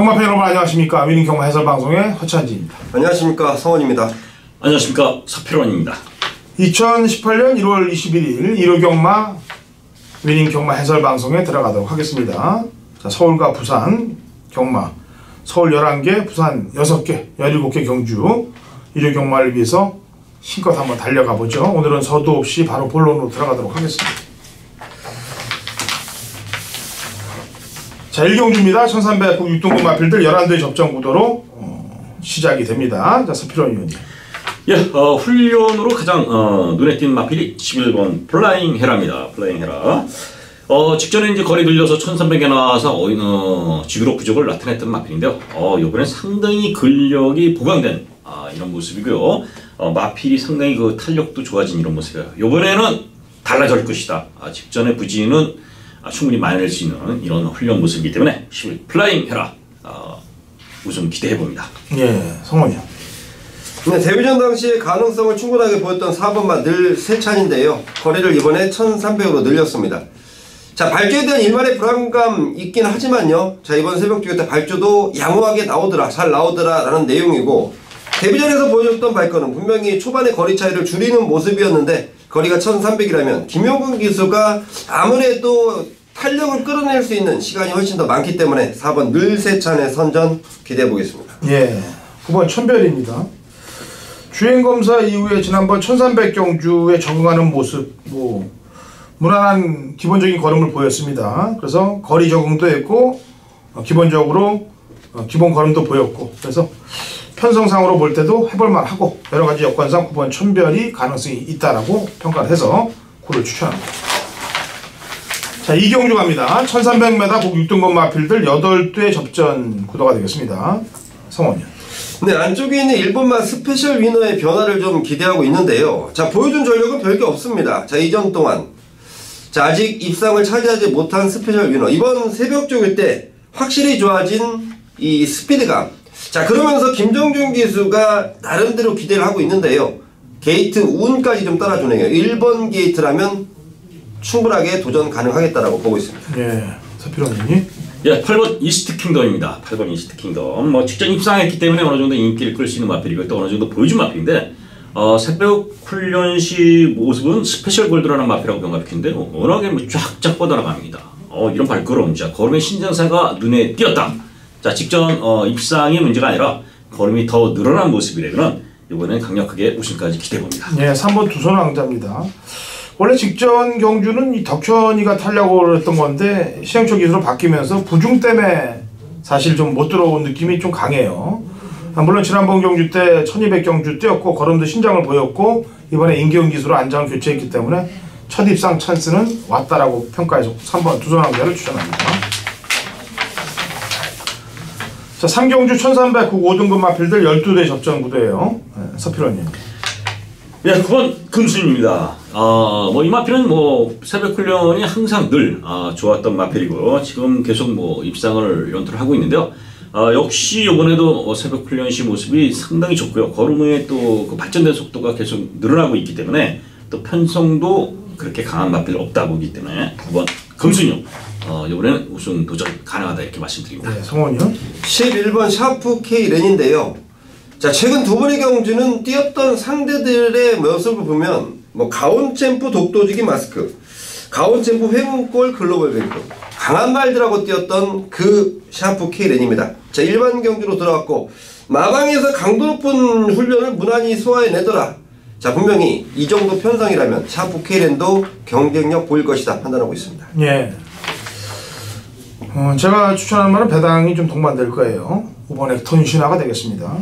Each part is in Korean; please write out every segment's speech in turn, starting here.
경마팬 여러분 안녕하십니까. 위닝 경마 해설방송의 허찬지입니다. 안녕하십니까. 성원입니다. 안녕하십니까. 서필원입니다. 2018년 1월 21일 1호 경마 위닝 경마 해설방송에 들어가도록 하겠습니다. 자, 서울과 부산 경마, 서울 11개, 부산 6개, 17개 경주 1호 경마를 위해서 힘껏 한번 달려가 보죠. 오늘은 서두 없이 바로 본론으로 들어가도록 하겠습니다. 자, 1경주입니다. 1300국 6등급 마필들 11대 접전 구도로 시작이 됩니다. 자, 서필원 의원님. 예, 훈련으로 가장 눈에 띈 마필이 11번 플라잉 헤라입니다. 플라잉 헤라. 직전에 이제 거리 들려서 1300에 나와서 지그록 부족을 나타냈던 마필인데요. 이번엔 상당히 근력이 보강된 이런 모습이고요. 마필이 상당히 그 탄력도 좋아진 이런 모습이에요. 이번에는 달라질 것이다. 직전의 부진은 충분히 만회할 수 있는 이런 훈련 모습이기 때문에 11 플라잉 헤라 우선 기대해봅니다. 예, 성원이요. 네, 데뷔전 당시에 가능성을 충분하게 보였던 4번마 늘 세찬인데요. 거리를 이번에 1300으로 늘렸습니다. 자, 발주에 대한 일말의 불안감 있긴 하지만요. 자, 이번 새벽주에 때 발주도 양호하게 나오더라, 잘 나오더라 라는 내용이고, 데뷔전에서 보여줬던 발권은 분명히 초반의 거리 차이를 줄이는 모습이었는데, 거리가 1300이라면 김용근 기수가 아무래도 탄력을 끌어낼 수 있는 시간이 훨씬 더 많기 때문에 4번 늘세찬의 선전 기대해보겠습니다. 예, 9번 천별입니다. 주행검사 이후에 지난번 1300 경주에 적응하는 모습, 무난한 기본적인 걸음을 보였습니다. 그래서 거리 적응도 했고, 기본적으로 기본 걸음도 보였고, 그래서 편성상으로 볼 때도 해볼만 하고, 여러가지 여건상 9번 천별이 가능성이 있다라고 평가를 해서 9를 추천합니다. 자, 2경주 갑니다. 1300m 국 6등급 마필들 8대 접전 구도가 되겠습니다. 성원이요. 네, 안쪽에 있는 1번마 스페셜 위너의 변화를 좀 기대하고 있는데요. 자, 보여준 전력은 별게 없습니다. 자, 이전 동안. 자, 아직 입상을 차지하지 못한 스페셜 위너. 이번 새벽쪽일 때 확실히 좋아진 이 스피드감. 자, 그러면서 김정준 기수가 나름대로 기대를 하고 있는데요. 게이트 운까지 좀 따라주네요. 1번 게이트라면 충분하게 도전 가능하겠다라고 보고 있습니다. 예, 서필원님. 예, 8번 이스트 킹덤입니다. 8번 이스트 킹덤. 직전 입상했기 때문에 어느 정도 인기를 끌 수 있는 마필이고 또 어느 정도 보여준 마필인데, 새벽 훈련 시 모습은 스페셜 골드라는 마필이라고 평가했는데, 워낙에 쫙쫙 뻗어나갑니다. 이런 발걸음, 자, 걸음의 신장사가 눈에 띄었다. 자, 직전 입상이 문제가 아니라 걸음이 더 늘어난 모습이라면 이번엔 강력하게 우승까지 기대해봅니다. 예, 3번 두손왕자입니다. 원래 직전 경주는 이 덕천이가 타려고 했던 건데 시행처 기수로 바뀌면서 부중 때문에 사실 좀 못 들어온 느낌이 좀 강해요. 물론 지난번 경주 때 1200 경주 뛰었고 걸음도 신장을 보였고 이번에 임기훈 기수로 안장을 교체했기 때문에 첫 입상 찬스는 왔다라고 평가해서 3번 두손왕자를 추천합니다. 자, 3경주 1300 국 5등급 마필들 12대 접전 구도예요. 네, 서필원님. 예, 9번 금순입니다. 이 마필은 새벽 훈련이 항상 늘 좋았던 마필이고 지금 계속 입상을 연투를 하고 있는데요. 역시 이번에도 새벽 훈련 시 모습이 상당히 좋고요. 걸음의 또 그 발전된 속도가 계속 늘어나고 있기 때문에 또 편성도 그렇게 강한 마필 없다 보기 때문에 9번 금순이요. 이번에는 우승 도전 가능하다 이렇게 말씀드립니다. 네, 성원이요. 11번 샤프 K 렌인데요. 자, 최근 두 번의 경주는 뛰었던 상대들의 모습을 보면 가온챔프 독도지기 마스크, 가온챔프 회문골 글로벌 뱅크, 강한 말들하고 뛰었던 그 샤프 K렌입니다. 자, 일반 경주로 들어왔고 마방에서 강도 높은 훈련을 무난히 소화해내더라. 자, 분명히 이 정도 편성이라면 샤프 K렌도 경쟁력 보일 것이다 판단하고 있습니다. 예. 제가 추천하는 말은 배당이 좀 동반될 거예요. 5번 액턴 신화가 되겠습니다.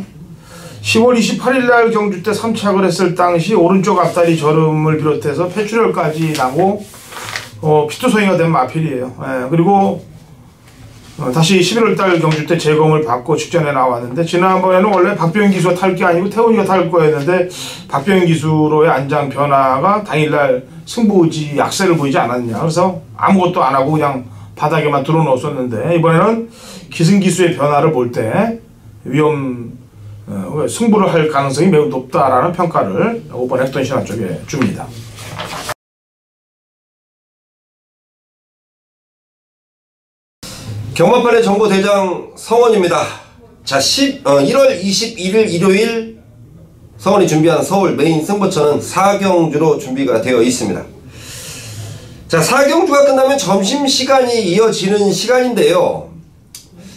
10월 28일 날 경주 때 3착을 했을 당시 오른쪽 앞다리 저름을 비롯해서 폐출혈까지 나고 피투성이가 된 마필이에요. 예, 그리고 다시 11월 달 경주 때 재검을 받고 직전에 나왔는데 지난번에는 원래 박병현 기수가 탈 게 아니고 태훈이가 탈 거였는데 박병현 기수로의 안장 변화가 당일날 승부지 약세를 보이지 않았냐. 그래서 아무것도 안 하고 그냥 바닥에만 들어놓았었는데 이번에는 기승기수의 변화를 볼 때 승부를 할 가능성이 매우 높다라는 평가를 5번 액턴 신화 쪽에 줍니다. 경마판의 정보대장 성원입니다. 자, 1월 21일 일요일 성원이 준비한 서울 메인 승부처는 4경주로 준비가 되어 있습니다. 자, 4경주가 끝나면 점심시간이 이어지는 시간인데요.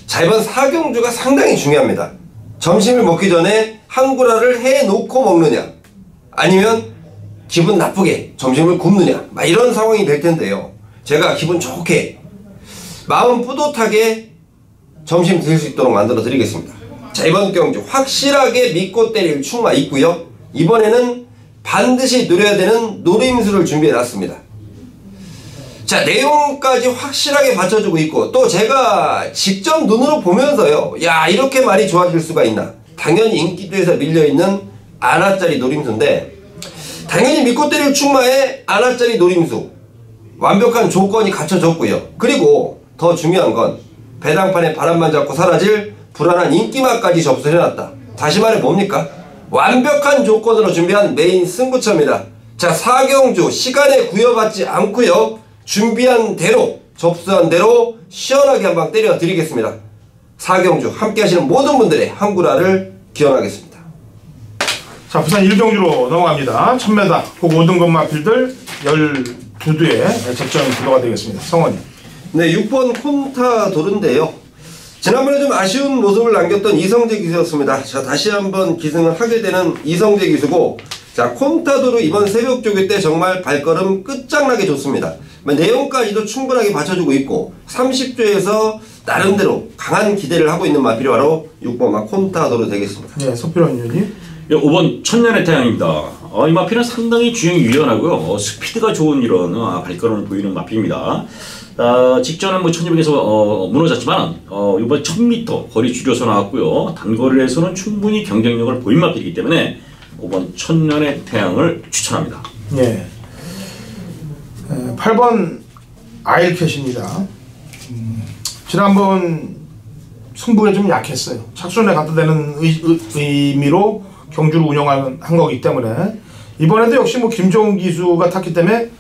자, 이번 4경주가 상당히 중요합니다. 점심을 먹기 전에 한 구라를 해놓고 먹느냐, 아니면 기분 나쁘게 점심을 굶느냐, 막 이런 상황이 될 텐데요. 제가 기분 좋게 마음 뿌듯하게 점심 드실 수 있도록 만들어 드리겠습니다. 자, 이번 경주 확실하게 믿고 때릴 충마 있고요. 이번에는 반드시 누려야 되는 노림수를 준비해 놨습니다. 자, 내용까지 확실하게 받쳐주고 있고, 또 제가 직접 눈으로 보면서요, 야, 이렇게 말이 좋아질 수가 있나. 당연히 인기도에서 밀려있는 아나짜리 노림수인데, 당연히 믿고 때릴 충마에 아나짜리 노림수 완벽한 조건이 갖춰졌고요. 그리고 더 중요한 건 배당판에 바람만 잡고 사라질 불안한 인기마까지 접수해놨다. 다시 말해 뭡니까? 완벽한 조건으로 준비한 메인 승부처입니다. 자, 4경주 시간에 구애받지 않고요, 준비한 대로, 접수한 대로 시원하게 한방 때려 드리겠습니다. 4경주 함께 하시는 모든 분들의 한구라를 기원하겠습니다. 자, 부산 1경주로 넘어갑니다. 1000m 혹 5등급 마필들 12두의 접전 구도가 되겠습니다. 성원이. 네, 6번 콘타도르인데요. 지난번에 좀 아쉬운 모습을 남겼던 이성재 기수였습니다. 자, 다시 한번 기승을 하게 되는 이성재 기수고, 자, 콘타도르 이번 새벽 조교 때 정말 발걸음 끝장나게 좋습니다. 내용까지도 충분하게 받쳐주고 있고 30조에서 나름대로 강한 기대를 하고 있는 마필이 바로 6번 콘타도르 되겠습니다. 네, 서필원 의원님. 5번 천년의 태양입니다. 이 마필은 상당히 주행이 유연하고요. 스피드가 좋은 이런 발걸음을 보이는 마필입니다. 직전에 1200에서 무너졌지만 이번 1000m 거리 줄여서 나왔고요. 단거리에서는 충분히 경쟁력을 보인 마필이기 때문에 5번 천년의 태양을 추천합니다. 예. 8번 아일캣입니다. 지난번 승부에 좀 약했어요. 착순에 갖다 대는 의미로 경주를 운영한 거기 때문에 이번에도 역시 김종훈 기수가 탔기 때문에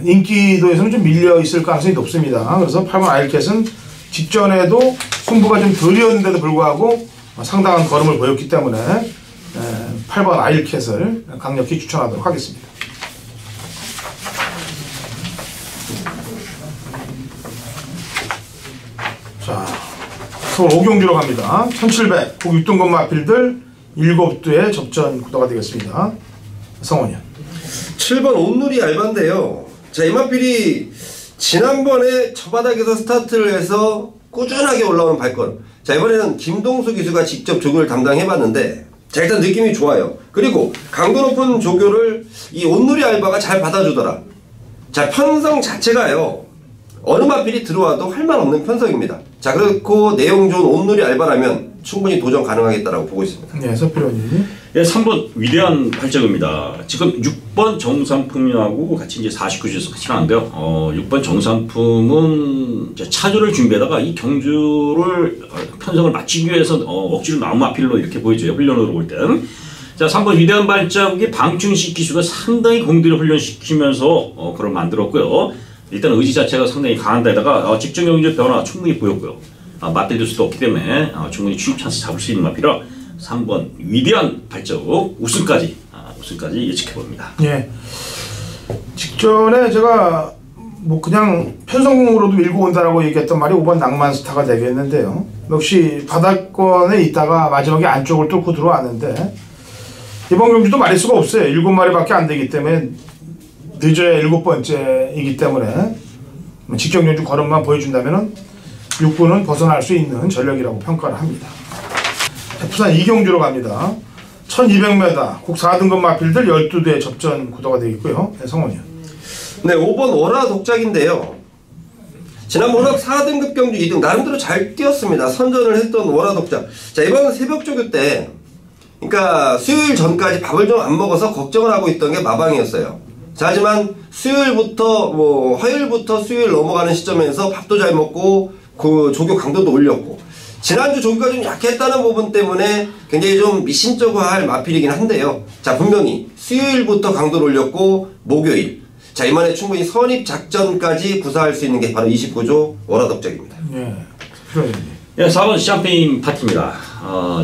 인기도에서는 좀 밀려 있을 가능성이 높습니다. 그래서 8번 아일캣은 직전에도 승부가 좀 덜이었는데도 불구하고 상당한 걸음을 보였기 때문에 8번 아일캣을 강력히 추천하도록 하겠습니다. 자, 서울 5경주로 갑니다. 1700 혹 6등급 마필들 7두의 접전 구도가 되겠습니다. 성원이요. 7번 온누리 알바인데요. 자, 이 마필이 지난번에 저 바닥에서 스타트를 해서 꾸준하게 올라오는 발걸음. 자, 이번에는 김동수 기수가 직접 조교를 담당해봤는데, 자, 일단 느낌이 좋아요. 그리고 강도 높은 조교를 이 온누리 알바가 잘 받아주더라. 자, 편성 자체가요, 어느 마필이 들어와도 할 말 없는 편성입니다. 자, 그렇고 내용 좋은 온누리 알바라면 충분히 도전 가능하겠다라고 보고 있습니다. 네, 서필원님. 예, 3번 위대한 발자국입니다. 지금 6번 정상품하고 같이 이제 49주에서 같이 나왔는데요. 6번 정상품은 이제 차주를 준비하다가 이 경주를 편성을 마치기 위해서 억지로 나온 마필로 이렇게 보이죠. 훈련으로 볼 때. 자, 3번 위대한 발자국이 방충식 기수가 상당히 공들여 훈련시키면서 그걸 만들었고요. 일단 의지 자체가 상당히 강한 데다가 직전 경주 변화 충분히 보였고요. 맞대줄 수도 없기 때문에 충분히 취입 찬스 잡을 수 있는 마필이라 3번 위대한 발자국 우승까지 예측해봅니다. 예. 직전에 제가 그냥 편성공으로도 밀고 온다라고 얘기했던 말이 5번 낭만스타가 되겠는데요. 역시 바닥권에 있다가 마지막에 안쪽을 뚫고 들어왔는데 이번 경주도 말일 수가 없어요. 7마리밖에 안 되기 때문에 늦어야 7번째이기 때문에 직전 경주 걸음만 보여준다면 6구는 벗어날 수 있는 전력이라고 평가를 합니다. 부산 2경주로 갑니다. 1200m 곡 4등급 마필들 12대의 접전 구도가 되어 있고요. 네, 성원이요. 네, 5번 월화 독작인데요. 지난번 워낙 4등급 경주 2등 나름대로 잘 뛰었습니다. 선전을 했던 월화 독작. 자, 이번 새벽 조교 때, 그러니까 수요일 전까지 밥을 좀 안 먹어서 걱정을 하고 있던 게 마방이었어요. 자, 하지만 수요일부터 화요일부터 수요일 넘어가는 시점에서 밥도 잘 먹고 그 조교 강도도 올렸고, 지난주 조교가 좀 약했다는 부분 때문에 굉장히 좀 미심쩍어할 마필이긴 한데요. 자, 분명히 수요일부터 강도를 올렸고 목요일 자, 이번에 충분히 선입작전까지 구사할 수 있는 게 바로 29조 월화덕적입니다. 예. 필요해요. 예, 4번 샴페인 파티입니다.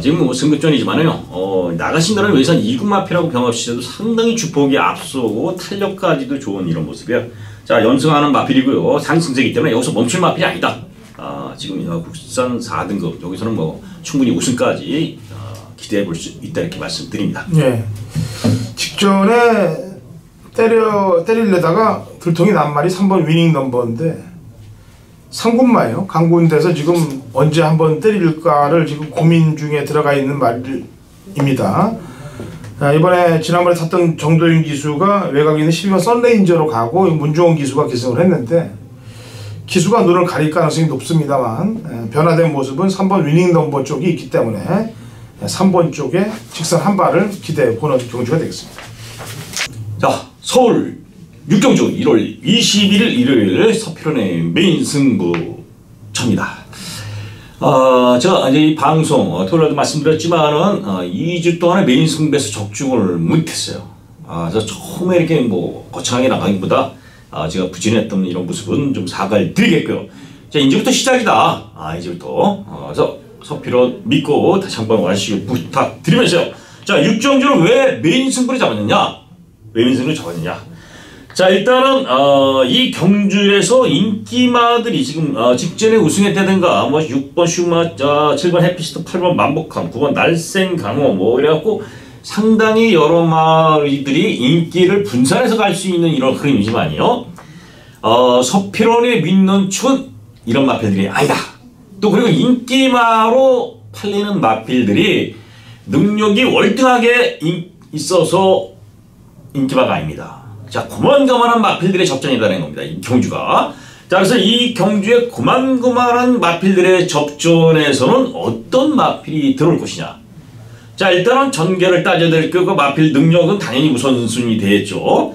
지금 뭐 승급전이지만요. 나가신 다는 외산 2군 마피라고 병합 시절도 상당히 주폭이 앞서고 탄력까지도 좋은 이런 모습이에요. 자, 연승하는 마필이고요. 상승세기 때문에 여기서 멈출 마필이 아니다. 지금 국산 4등급 여기서는 뭐 충분히 우승까지 기대해 볼 수 있다 이렇게 말씀드립니다. 예. 직전에 때리려다가 들통이 난 말이 3번 위닝 넘버인데 상군마예요. 강군돼서 지금 언제 한번 때릴까를 지금 고민 중에 들어가 있는 말입니다. 이번에 지난번에 탔던 정도윤 기수가 외곽에 있는 12번 썬레인저로 가고 문종원 기수가 기승을 했는데 기수가 눈을 가릴 가능성이 높습니다만 변화된 모습은 3번 위닝 넘버 쪽이 있기 때문에 3번 쪽에 직선 한 발을 기대해 보는 경주가 되겠습니다. 자, 서울 6경주 1월 21일 일요일 서피론의 메인 승부처입니다. 제가 이제 이 방송 토요일에도 말씀드렸지만은 2주 동안에 메인 승부에서 적중을 못했어요. 그래서 처음에 이렇게 뭐 거창하게 나가기보다 제가 부진했던 이런 모습은 좀 사과를 드리겠고요. 자, 이제부터 시작이다. 이제부터 그래서 서피론 믿고 다시 한번 와주시길 부탁드리면서요. 자, 6경주를 왜 메인 승부를 잡았느냐? 왜 메인 승부를 잡았느냐? 자, 일단은 이 경주에서 인기마들이 지금 직전에 우승했다든가 뭐 6번 슈마, 7번 해피스트, 8번 만복함, 9번 날쌘강호 뭐 이래갖고 상당히 여러 마리들이 인기를 분산해서 갈 수 있는 이런 흐름이지만요. 서피론이 믿는 춘 이런 마필들이 아니다. 또 그리고 인기마로 팔리는 마필들이 능력이 월등하게 있어서 인기마가 아닙니다. 자, 고만고만한 마필들의 접전이라는 겁니다. 이 경주가. 자, 그래서 이 경주의 고만고만한 마필들의 접전에서는 어떤 마필이 들어올 것이냐. 자, 일단은 전개를 따져야 될 거고 마필 능력은 당연히 우선순위 되겠죠.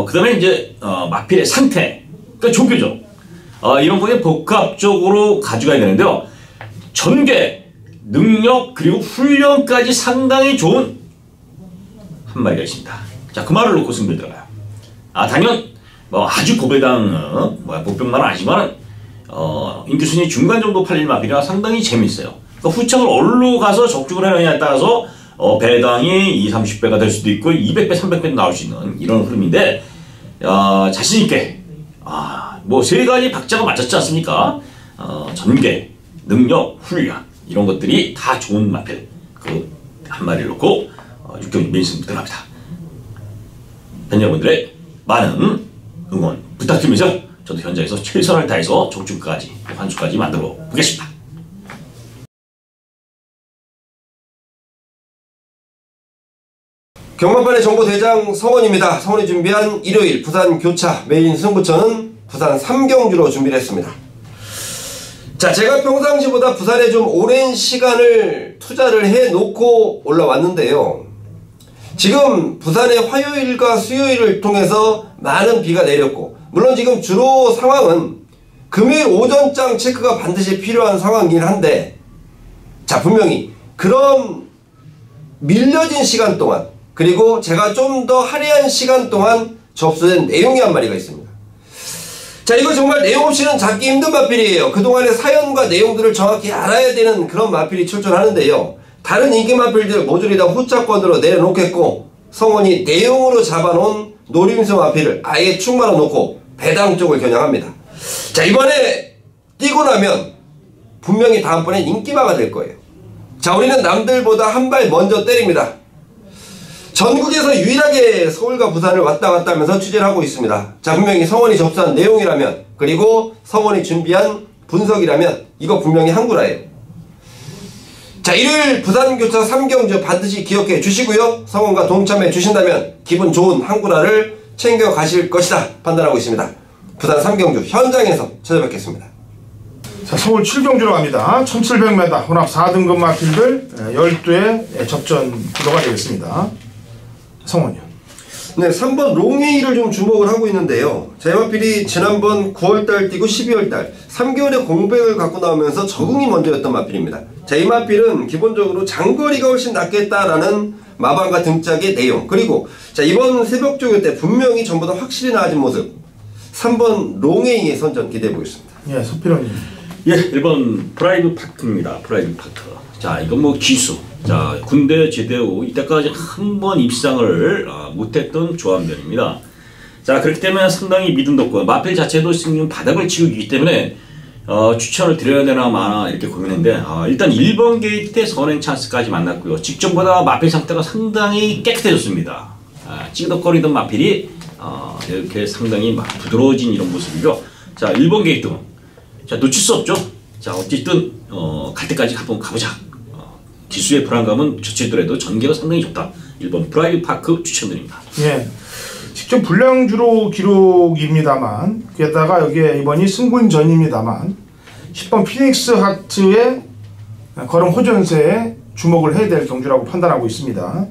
그 다음에 이제 마필의 상태, 그러니까 조교죠. 이런 거에 복합적으로 가져가야 되는데요. 전개, 능력, 그리고 훈련까지 상당히 좋은 한 마리가 있습니다. 자, 그 말을 놓고 승부에 들어가요. 당연 뭐 아주 고배당 복병만은 아니지만은 인기순위 중간 정도 팔릴 마필이라 상당히 재밌어요. 그러니까 후착을 어디로 가서 적중을 하느냐에 따라서 배당이 20, 30배가 될 수도 있고 200배, 300배도 나올 수 있는 이런 흐름인데 자신 있게 뭐 세 가지 박자가 맞췄지 않습니까? 전개, 능력, 훈련 이런 것들이 다 좋은 마필 그 한 마리를 놓고 6경주 메인 승부 들어갑니다. 팬 여러분들의 많은 응원 부탁드리면서 저도 현장에서 최선을 다해서 적중까지 환수까지 만들어 보겠습니다. 경마판의 정보대장 성원입니다. 성원이 준비한 일요일 부산 교차 메인 승부처는 부산 3경주로 준비를 했습니다. 자, 제가 평상시보다 부산에 좀 오랜 시간을 투자를 해놓고 올라왔는데요. 지금 부산의 화요일과 수요일을 통해서 많은 비가 내렸고 물론 지금 주로 상황은 금요일 오전장 체크가 반드시 필요한 상황이긴 한데 자, 분명히 그런 밀려진 시간 동안 그리고 제가 좀 더 할애한 시간 동안 접수된 내용이 한 마리가 있습니다. 자, 이거 정말 내용 없이는 잡기 힘든 마필이에요. 그동안의 사연과 내용들을 정확히 알아야 되는 그런 마필이 출전하는데요. 다른 인기 마필들 모조리 다 후차권으로 내려놓겠고 성원이 내용으로 잡아놓은 노림수 마필을 아예 충만해 놓고 배당 쪽을 겨냥합니다. 자, 이번에 뛰고 나면 분명히 다음번엔 인기마가 될 거예요. 자, 우리는 남들보다 한 발 먼저 때립니다. 전국에서 유일하게 서울과 부산을 왔다 갔다 하면서 취재를 하고 있습니다. 자, 분명히 성원이 접수한 내용이라면 그리고 성원이 준비한 분석이라면 이거 분명히 한구라예요. 자, 일요일 부산교차 3경주 반드시 기억해 주시고요. 성원과 동참해 주신다면 기분 좋은 한구라를 챙겨 가실 것이다 판단하고 있습니다. 부산 3경주 현장에서 찾아뵙겠습니다. 자, 서울 7경주로 갑니다. 1700m 혼합 4등급 마필들 12의 접전 구도가 되겠습니다. 성원이요. 네, 3번 롱웨이를 좀 주목을 하고 있는데요. 자, 이 마필이 지난번 9월달 뛰고 12월달 3개월의 공백을 갖고 나오면서 적응이 먼저였던 마필입니다. 자, 이 마필은 기본적으로 장거리가 훨씬 낫겠다라는 마방과 등짝의 내용, 그리고 자, 이번 새벽 조교 때 분명히 전보다 확실히 나아진 모습, 3번 롱에이의 선전 기대해 보겠습니다. 예, 서필호님. 예, 1번 프라이드 파크입니다. 프라이드 파크. 자, 이건 뭐 기수. 자, 군대 제대 후 이때까지 한 번 입상을 못했던 조합면입니다. 자, 그렇기 때문에 상당히 믿음도 없고 마필 자체도 지금 바닥을 치고 있기 때문에 추천을 드려야 되나 마나 이렇게 고민했는데 일단 1번 게이트의 선행 찬스까지 만났고요. 직전보다 마필 상태가 상당히 깨끗해졌습니다. 찌덕거리던 마필이 이렇게 상당히 부드러워진 이런 모습이죠. 자, 1번 게이트. 자, 놓칠 수 없죠. 자, 어쨌든 갈 때까지 한번 가보자. 기수의 불안감은 저치더라도 전개가 상당히 좋다. 1번 프라이드 파크 추천드립니다. 예. 직접 불량주로 기록입니다만 게다가 여기에 이번이 승군전입니다만 10번 피닉스 하트의 걸음 호전세에 주목을 해야 될 경주라고 판단하고 있습니다.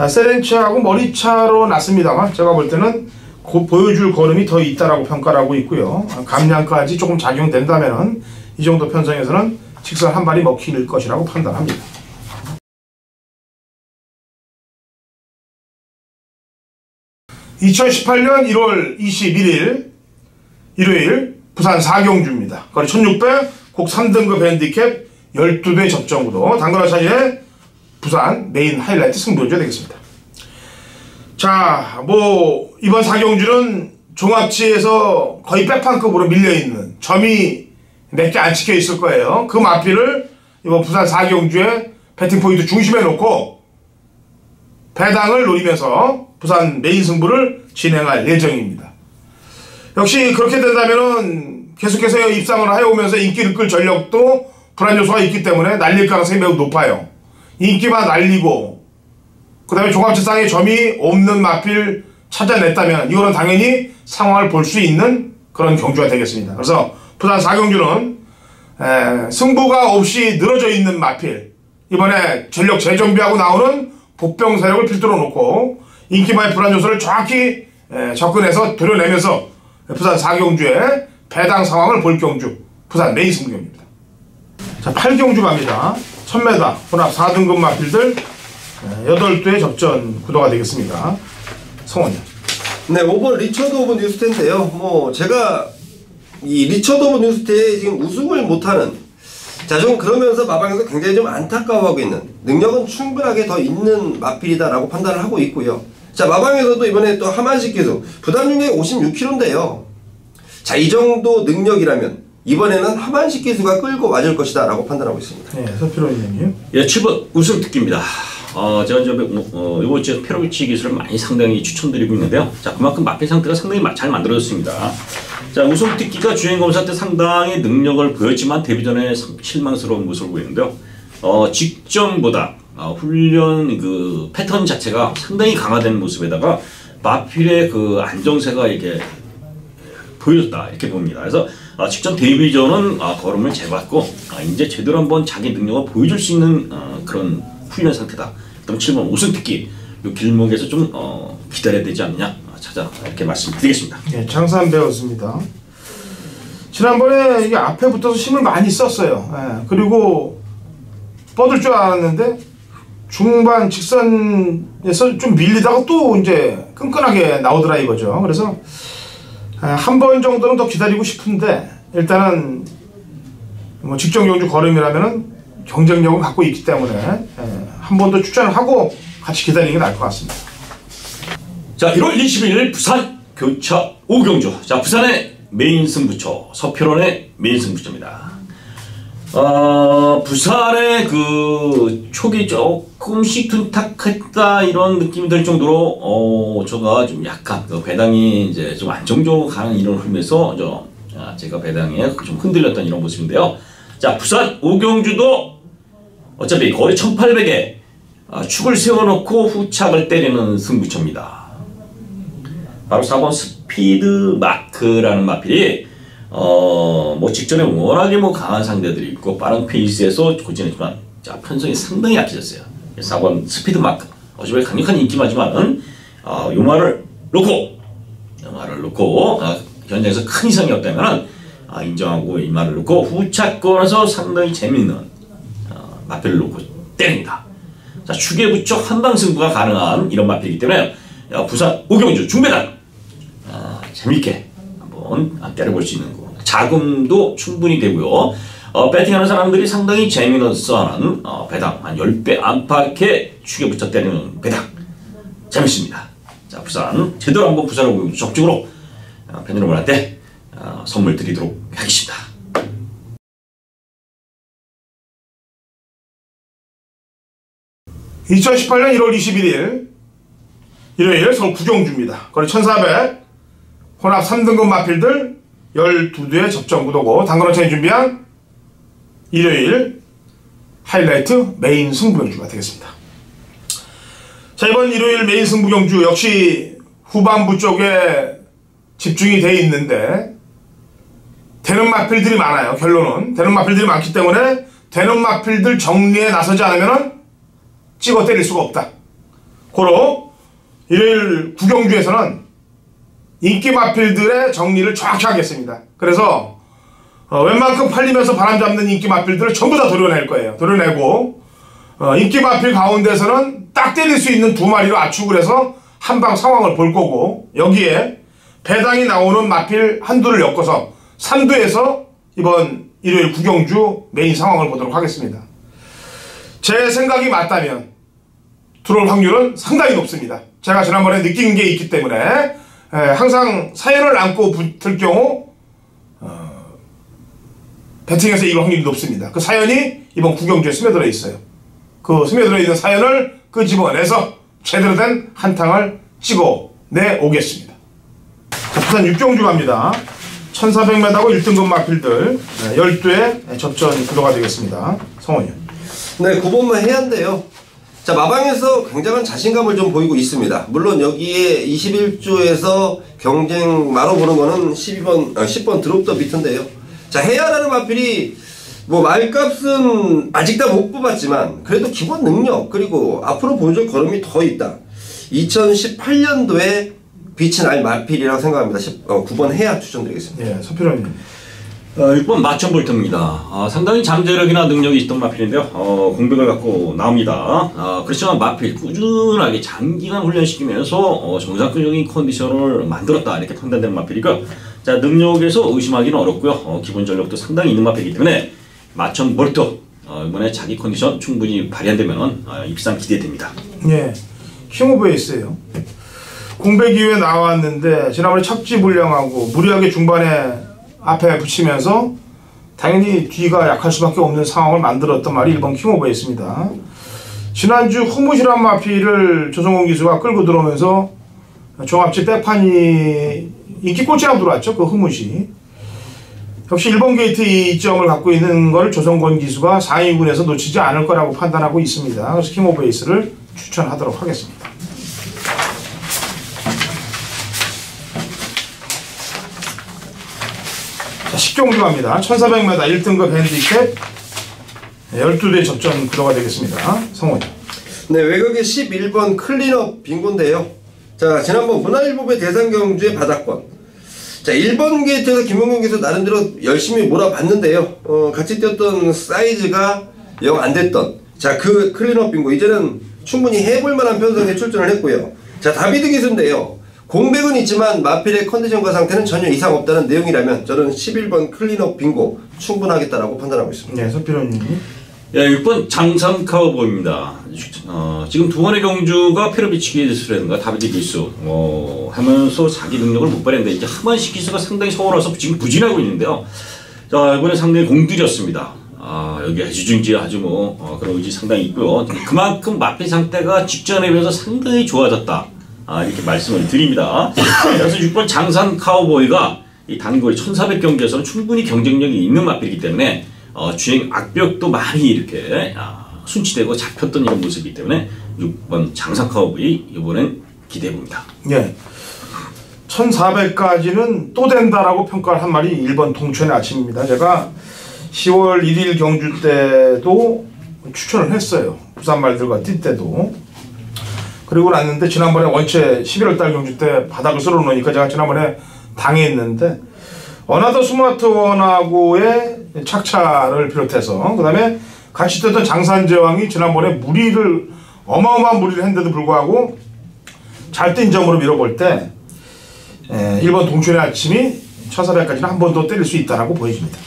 세렌차하고 머리차로 났습니다만 제가 볼 때는 곧 보여줄 걸음이 더 있다라고 평가를 하고 있고요. 감량까지 조금 작용된다면은 이 정도 편성에서는 직선 한 발이 먹힐 것이라고 판단합니다. (2018년 1월 21일) 일요일 부산 4경주입니다. 거리 1600, 곡 3등급 핸디캡 12대 접전구도 당근화 차이의 부산 메인 하이라이트 승부전이 되겠습니다. 자, 뭐 이번 4경주는 종합치에서 거의 백판급으로 밀려있는 점이 몇 개 안 찍혀 있을 거예요. 그 마필을 이번 부산 4경주의 배팅 포인트 중심에 놓고 배당을 노리면서 부산 메인 승부를 진행할 예정입니다. 역시 그렇게 된다면은 계속해서 입상을 해오면서 인기를 끌 전력도 불안 요소가 있기 때문에 날릴 가능성이 매우 높아요. 인기만 날리고 그 다음에 종합치상에 점이 없는 마필 찾아냈다면 이거는 당연히 상황을 볼 수 있는 그런 경주가 되겠습니다. 그래서 부산 4경주는 승부가 없이 늘어져 있는 마필, 이번에 전력 재정비하고 나오는 복병 세력을 필두로 놓고 인기만의 불안 요소를 정확히 접근해서 도려내면서 부산 4경주의 배당 상황을 볼 경주, 부산 메인 승부경입니다. 자, 8경주 갑니다. 1000m 혼합 4등급 마필들 8대의 접전 구도가 되겠습니다. 성원님. 네, 5번 리처드 오브 뉴스테인데요. 뭐 제가 이 리처드 오브 뉴스테에 지금 우승을 못하는, 자, 좀 그러면서 마방에서 굉장히 좀 안타까워하고 있는, 능력은 충분하게 더 있는 마필이다라고 판단을 하고 있고요. 자, 마방에서도 이번에 또 하만식 기수 부담 중에 56kg인데요. 자, 이 정도 능력이라면 이번에는 하만식 기수가 끌고 와줄 것이다 라고 판단하고 있습니다. 네, 서피로님. 예, 7번 우승 특기입니다. 제가 이번 주에 페로비치 기술을 많이 상당히 추천드리고 있는데요. 자, 그만큼 마필 상태가 상당히 잘 만들어졌습니다. 자, 우승 특기가 주행검사 때 상당히 능력을 보였지만 데뷔전에 실망스러운 모습을 보이는데요. 직전보다 훈련 그 패턴 자체가 상당히 강화된 모습에다가 마필의 그 안정세가 이렇게 보여줬다 이렇게 봅니다. 그래서 직전 데뷔전은 걸음을 재봤고 이제 제대로 한번 자기 능력을 보여줄 수 있는 그런 훈련 상태다. 그럼 7번 우승 특기 이 길목에서 좀 기다려야 되지 않느냐 찾아 이렇게 말씀드리겠습니다. 네, 장산 배웠습니다. 지난번에 이게 앞에 붙어서 힘을 많이 썼어요. 예, 그리고 뻗을 줄 알았는데 중반 직선에서 좀 밀리다가 또 이제 끈끈하게 나오더라 이거죠. 그래서 한 번 정도는 더 기다리고 싶은데 일단은 뭐 직전 경주 걸음이라면은 경쟁력을 갖고 있기 때문에 한 번 더 추천을 하고 같이 기다리는 게 나을 것 같습니다. 자, 1월 21일 부산 교차 5경주. 자, 부산의 메인 승부처, 서평원의 메인 승부처입니다. 부산의 그 촉이 조금씩 둔탁했다 이런 느낌이 들 정도로 제가 좀 약간 그 배당이 이제 좀 안정적으로 가는 이런 흐름에서 제가 배당에 좀 흔들렸던 이런 모습인데요. 자, 부산 5경주도 어차피 거리 1800에 축을 세워놓고 후착을 때리는 승부처입니다. 바로 4번 스피드 마크라는 마필이 뭐 직전에 워낙에 뭐 강한 상대들이 있고 빠른 페이스에서 고진했지만 자, 편성이 상당히 약해졌어요. 4번 스피드 마크 어차피 강력한 인기마지만은 요 말을 놓고 현장에서 큰 이상이 없다면은 인정하고 이 말을 놓고 후착권에서 상당히 재밌는 마필을 놓고 때립니다. 자, 축에 붙여 한방 승부가 가능한 이런 마필이기 때문에 부산 오경주 중배당 재밌게 한번 때려볼 수 있는 거. 자금도 충분히 되고요. 배팅하는 사람들이 상당히 재미있어하는 배당 한 10배 안팎의 축에 붙여 때리는 배당 재밌습니다. 자, 부산 제대로 한번 부산 오경주 적극적으로 팬 여러분한테 선물 드리도록 하겠습니다. 2018년 1월 21일 일요일 서울 구경주입니다. 거리 1400 혼합 3등급 마필들 12대의 접전 구도고 당근원창이 준비한 일요일 하이라이트 메인 승부경주가 되겠습니다. 자, 이번 일요일 메인 승부경주 역시 후반부 쪽에 집중이 되어 있는데 되는 마필들이 많아요. 결론은 되는 마필들이 많기 때문에 되는 마필들 정리에 나서지 않으면 찍어 때릴 수가 없다. 고로 일요일 구경주에서는 인기 마필들의 정리를 정확히 하겠습니다. 그래서 웬만큼 팔리면서 바람잡는 인기 마필들을 전부 다 도려낼 거예요. 도려내고 인기 마필 가운데서는 딱 때릴 수 있는 두 마리로 압축을 해서 한방 상황을 볼 거고 여기에 배당이 나오는 마필 한두를 엮어서 3두에서 이번 일요일 구경주 메인 상황을 보도록 하겠습니다. 제 생각이 맞다면 들어올 확률은 상당히 높습니다. 제가 지난번에 느낀 게 있기 때문에 항상 사연을 안고 붙을 경우 배팅에서 이길 확률이 높습니다. 그 사연이 이번 구경주에 스며들어 있어요. 그 스며들어 있는 사연을 끄집어내서 제대로 된 한탕을 찍어내 오겠습니다. 자, 부산 육경주 갑니다. 1400m하고 1등급 마필들 12회 접전 구도가 되겠습니다. 성원이요. 네, 9번만 해야한데요. 자, 마방에서 굉장한 자신감을 좀 보이고 있습니다. 물론 여기에 21조에서 경쟁 마로 보는 거는 10번 드롭 더 비트인데요. 자, 해야라는 마필이 뭐 말값은 아직 다 못 뽑았지만 그래도 기본 능력 그리고 앞으로 보여줄 걸음이 더 있다. 2018년도에 빛이 날 마필이라고 생각합니다. 9번 해야 추천드리겠습니다. 예, 서필원님. 6번 마천볼트입니다. 상당히 잠재력이나 능력이 있던 마필인데요. 공백을 갖고 나옵니다. 그렇지만 마필 꾸준하게 장기간 훈련시키면서 정상적인 컨디션을 만들었다 이렇게 판단되는 마필이고요. 자, 능력에서 의심하기는 어렵고요. 기본 전력도 상당히 있는 마필이기 때문에 마천볼트 이번에 자기 컨디션 충분히 발현되면 입상 기대됩니다. 예, 킹오브에이스예요. 공백 이후에 나왔는데 지난번에 착지 불량하고 무리하게 중반에 앞에 붙이면서 당연히 뒤가 약할 수밖에 없는 상황을 만들었던 말이 1번 킹오브에이스입니다. 지난주 흐무시란 마피를 조성훈 기수가 끌고 들어오면서 종합지 백판이 인기 꼴찌라고 들어왔죠. 그 흐무시. 역시 1번 게이트 이점을 갖고 있는 걸 조성권 기수가 상위군에서 놓치지 않을 거라고 판단하고 있습니다. 그래서 킹오브에이스를 추천하도록 하겠습니다. 자, 10경주 갑니다. 1400m 1등급 핸디캡 12대 접전 구도가 되겠습니다. 성원. 네, 외곽의 11번 클린업 빙고인데요. 자, 지난번 문화일보배 대상경주의 바닥권. 자, 1번 게이트에서 김용경 기수 나름대로 열심히 몰아봤는데요. 같이 뛰었던 사이즈가 영 안 됐던. 자, 그 클린업 빙고. 이제는 충분히 해볼 만한 편성에 출전을 했고요. 자, 다비드 기수인데요. 공백은 있지만 마필의 컨디션과 상태는 전혀 이상 없다는 내용이라면 저는 11번 클린업 빙고 충분하겠다라고 판단하고 있습니다. 네, 서필원님. 예, 6번 장산 카우보이입니다. 지금 두 번의 경주가 페로비치 기수라든가 다비드 기수 하면서 자기 능력을 못 발휘했는데 이제 하만시 기수가 상당히 서울와서 지금 부진하고 있는데요. 자, 이번에 상당히 공들였습니다. 여기 해주중지 아주 그런 의지 상당히 있고요. 그만큼 마필 상태가 직전에 비해서 상당히 좋아졌다. 이렇게 말씀을 드립니다. 그래서 6번 장산 카우보이가 이 단거리 1400경기에서는 충분히 경쟁력이 있는 마필이기 때문에 주행 악벽도 많이 이렇게 순치되고 잡혔던 이런 모습이기 때문에 6번 장산 카우보이 이번엔 기대해봅니다. 예. 1400까지는 또 된다라고 평가를 한 말이 1번 동천의 아침입니다. 제가 10월 1일 경주 때도 추천을 했어요. 부산 말들과 뛸 때도. 그리고 났는데 지난번에 원체 11월달 경주 때 바닥을 쓸어 놓으니까 제가 지난번에 당했는데 어나더 스마트원하고의 착차를 비롯해서 그 다음에 같이 뛰었던 장산제왕이 지난번에 어마어마한 무리를 했는데도 불구하고 잘 뛴 점으로 밀어볼 때 1번 동춘의 아침이 1400까지는 한 번 더 때릴 수 있다라고 보여집니다.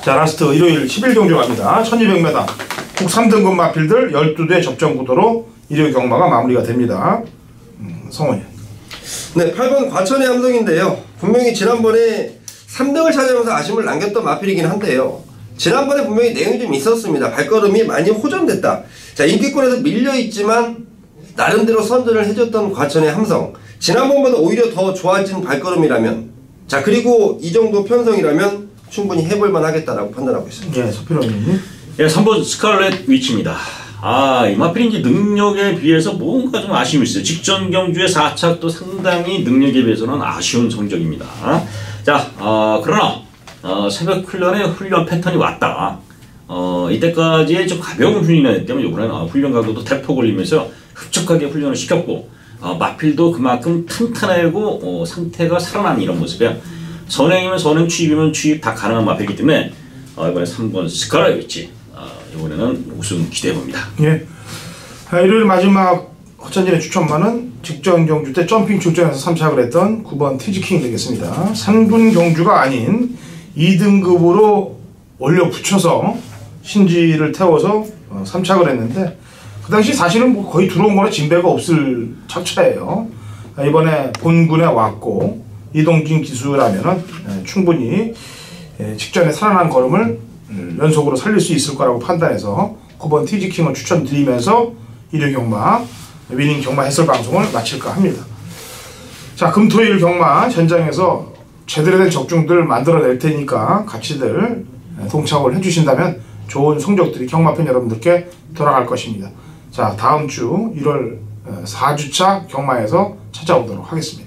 자, 라스트 일요일 10일 경주 갑니다. 1200m 국 3등급 마필들 12대 접전 구도로 일요일 경마가 마무리가 됩니다. 성원이. 네, 8번 과천의 함성인데요. 분명히 지난번에 3등을 차지하면서 아쉬움을 남겼던 마필이긴 한데요. 지난번에 분명히 내용이 좀 있었습니다. 발걸음이 많이 호전됐다. 자, 인기권에서 밀려있지만 나름대로 선전을 해줬던 과천의 함성. 지난번보다 오히려 더 좋아진 발걸음이라면, 자, 그리고 이 정도 편성이라면 충분히 해볼만 하겠다라고 판단하고 있습니다. 예, 서필호님. 예, 3번 스칼렛 위치입니다. 이 마필인지 능력에 비해서 뭔가 좀 아쉬움이 있어요. 직전 경주의 4착도 상당히 능력에 비해서는 아쉬운 성적입니다. 자, 그러나 새벽 훈련에 훈련 패턴이 왔다. 이때까지의 좀 가벼운 훈련이기 때문에 이번에는 훈련 강도도 대폭 올리면서 흡족하게 훈련을 시켰고, 마필도 그만큼 튼튼하고 상태가 살아난 이런 모습이야. 선행이면 선행, 추입이면 추입 다 가능한 마필이기 때문에 이번에 3번 스칼렛 위치, 이번에는 우승 기대해봅니다. 예. 일요일 마지막 허천진의 추천마는 직전 경주 때 점핑 출전해서 3착을 했던 9번 티지킹이 되겠습니다. 3군 경주가 아닌 2등급으로 올려 붙여서 신지를 태워서 3착을 했는데, 그 당시 사실은 뭐 거의 들어온 거나 진배가 없을 차차예요. 이번에 본군에 왔고 이동진 기수라면은 충분히 직전에 살아난 걸음을 연속으로 살릴 수 있을 거라고 판단해서 9번 티지킹을 추천드리면서 일요일 경마 위닝 경마 해설 방송을 마칠까 합니다. 자, 금토일 경마 현장에서 제대로 된 적중들 만들어낼 테니까 같이들 동참을 해주신다면 좋은 성적들이 경마팬 여러분들께 돌아갈 것입니다. 자, 다음 주 1월 4주차 경마에서 찾아오도록 하겠습니다.